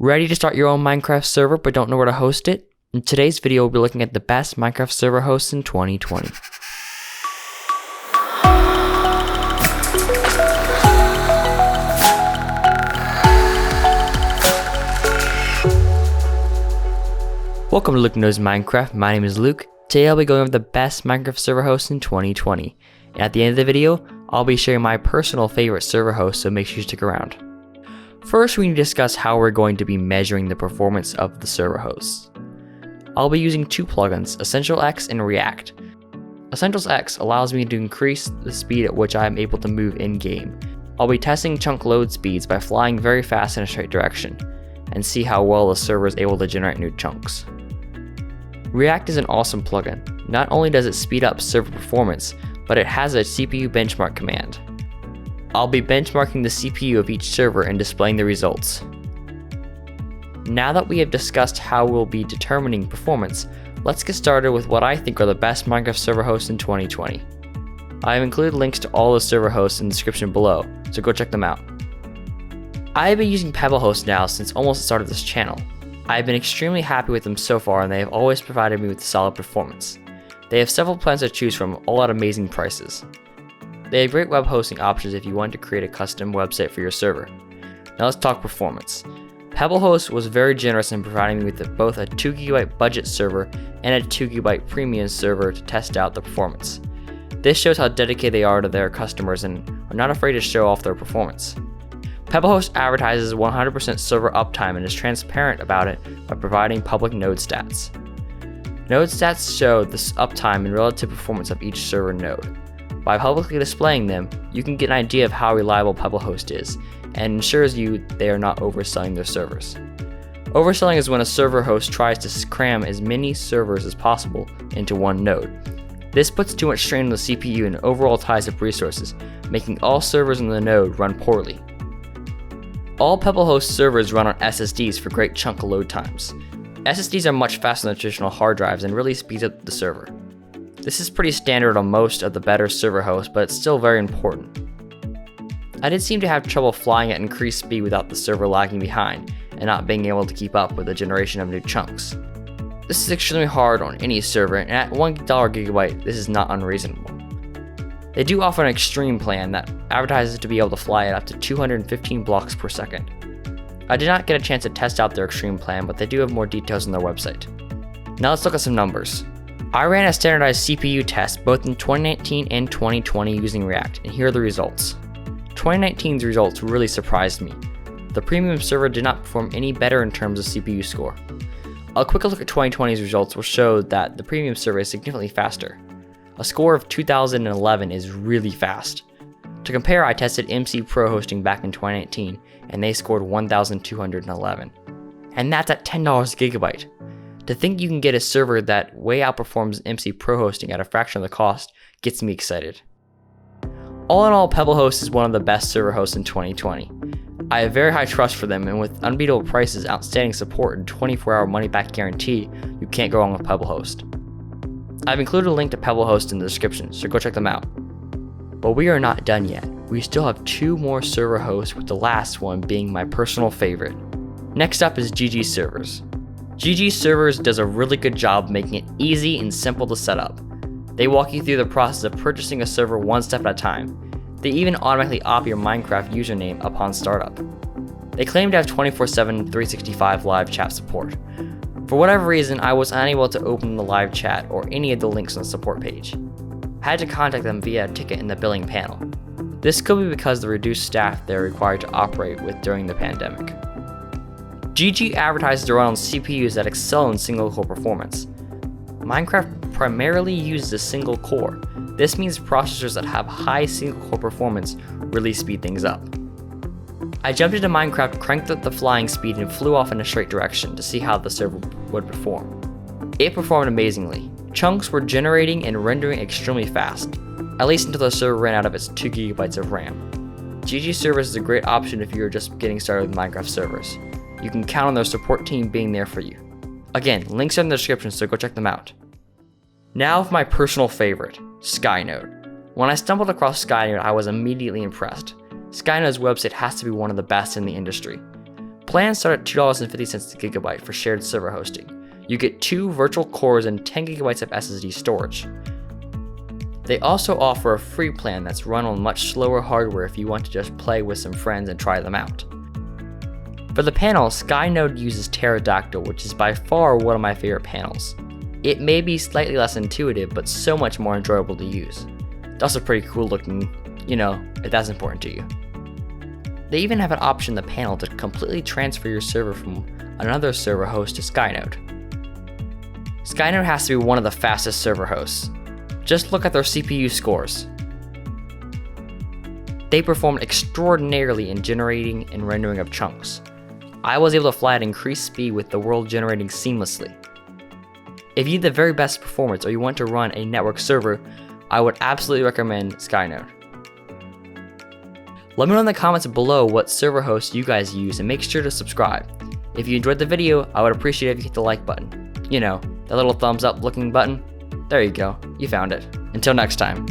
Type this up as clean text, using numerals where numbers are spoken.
Ready to start your own Minecraft server but don't know where to host it? In today's video, we'll be looking at the best Minecraft server hosts in 2020. Welcome to Luke Knows Minecraft. My name is Luke. Today I'll be going over the best Minecraft server hosts in 2020. And at the end of the video, I'll be sharing my personal favorite server host, so make sure you stick around. First, we need to discuss how we're going to be measuring the performance of the server hosts. I'll be using two plugins, EssentialX and React. EssentialX allows me to increase the speed at which I am able to move in-game. I'll be testing chunk load speeds by flying very fast in a straight direction, and see how well the server is able to generate new chunks. React is an awesome plugin. Not only does it speed up server performance, but it has a CPU benchmark command. I'll be benchmarking the CPU of each server and displaying the results. Now that we have discussed how we'll be determining performance, let's get started with what I think are the best Minecraft server hosts in 2020. I have included links to all the server hosts in the description below, so go check them out. I have been using PebbleHost now since almost the start of this channel. I have been extremely happy with them so far, and they have always provided me with solid performance. They have several plans to choose from, all at amazing prices. They have great web hosting options if you want to create a custom website for your server. Now let's talk performance. PebbleHost was very generous in providing me with both a 2GB budget server and a 2GB premium server to test out the performance. This shows how dedicated they are to their customers and are not afraid to show off their performance. PebbleHost advertises 100% server uptime and is transparent about it by providing public node stats. Node stats show the uptime and relative performance of each server node. By publicly displaying them, you can get an idea of how reliable PebbleHost is, and ensures you they are not overselling their servers. Overselling is when a server host tries to cram as many servers as possible into one node. This puts too much strain on the CPU and overall ties up resources, making all servers in the node run poorly. All PebbleHost servers run on SSDs for great chunk load times. SSDs are much faster than traditional hard drives and really speeds up the server. This is pretty standard on most of the better server hosts, but it's still very important. I did seem to have trouble flying at increased speed without the server lagging behind and not being able to keep up with the generation of new chunks. This is extremely hard on any server, and at $1 gigabyte, this is not unreasonable. They do offer an extreme plan that advertises to be able to fly at up to 215 blocks per second. I did not get a chance to test out their extreme plan, but they do have more details on their website. Now let's look at some numbers. I ran a standardized CPU test both in 2019 and 2020 using React, and here are the results. 2019's results really surprised me. The premium server did not perform any better in terms of CPU score. A quick look at 2020's results will show that the premium server is significantly faster. A score of 2011 is really fast. To compare, I tested MC Pro hosting back in 2019, and they scored 1,211. And that's at $10 a gigabyte. To think you can get a server that way outperforms MC Pro hosting at a fraction of the cost gets me excited. All in all, PebbleHost is one of the best server hosts in 2020. I have very high trust for them, and with unbeatable prices, outstanding support, and 24-hour money-back guarantee, you can't go wrong with PebbleHost. I've included a link to PebbleHost in the description, so go check them out. But we are not done yet. We still have two more server hosts, with the last one being my personal favorite. Next up is GGServers. GGServers does a really good job making it easy and simple to set up. They walk you through the process of purchasing a server one step at a time. They even automatically opt your Minecraft username upon startup. They claim to have 24/7 365 live chat support. For whatever reason, I was unable to open the live chat or any of the links on the support page. I had to contact them via a ticket in the billing panel. This could be because of the reduced staff they're required to operate with during the pandemic. GG advertises to run on CPUs that excel in single core performance. Minecraft primarily uses a single core. This means processors that have high single core performance really speed things up. I jumped into Minecraft, cranked up the flying speed, and flew off in a straight direction to see how the server would perform. It performed amazingly. Chunks were generating and rendering extremely fast, at least until the server ran out of its 2 GB of RAM. GGServers is a great option if you're just getting started with Minecraft servers. You can count on their support team being there for you. Again, links are in the description, so go check them out. Now for my personal favorite, SkyNode. When I stumbled across SkyNode, I was immediately impressed. SkyNode's website has to be one of the best in the industry. Plans start at $2.50 a gigabyte for shared server hosting. You get 2 virtual cores and 10 gigabytes of SSD storage. They also offer a free plan that's run on much slower hardware if you want to just play with some friends and try them out. For the panel, SkyNode uses pterodactyl, which is by far one of my favorite panels. It may be slightly less intuitive, but so much more enjoyable to use. It's also pretty cool looking, if that's important to you. They even have an option in the panel to completely transfer your server from another server host to SkyNode. SkyNode has to be one of the fastest server hosts. Just look at their CPU scores. They performed extraordinarily in generating and rendering of chunks. I was able to fly at increased speed with the world generating seamlessly. If you need the very best performance or you want to run a network server, I would absolutely recommend SkyNode. Let me know in the comments below what server host you guys use and make sure to subscribe. If you enjoyed the video, I would appreciate it if you hit the like button. That little thumbs up looking button. There you go, you found it. Until next time.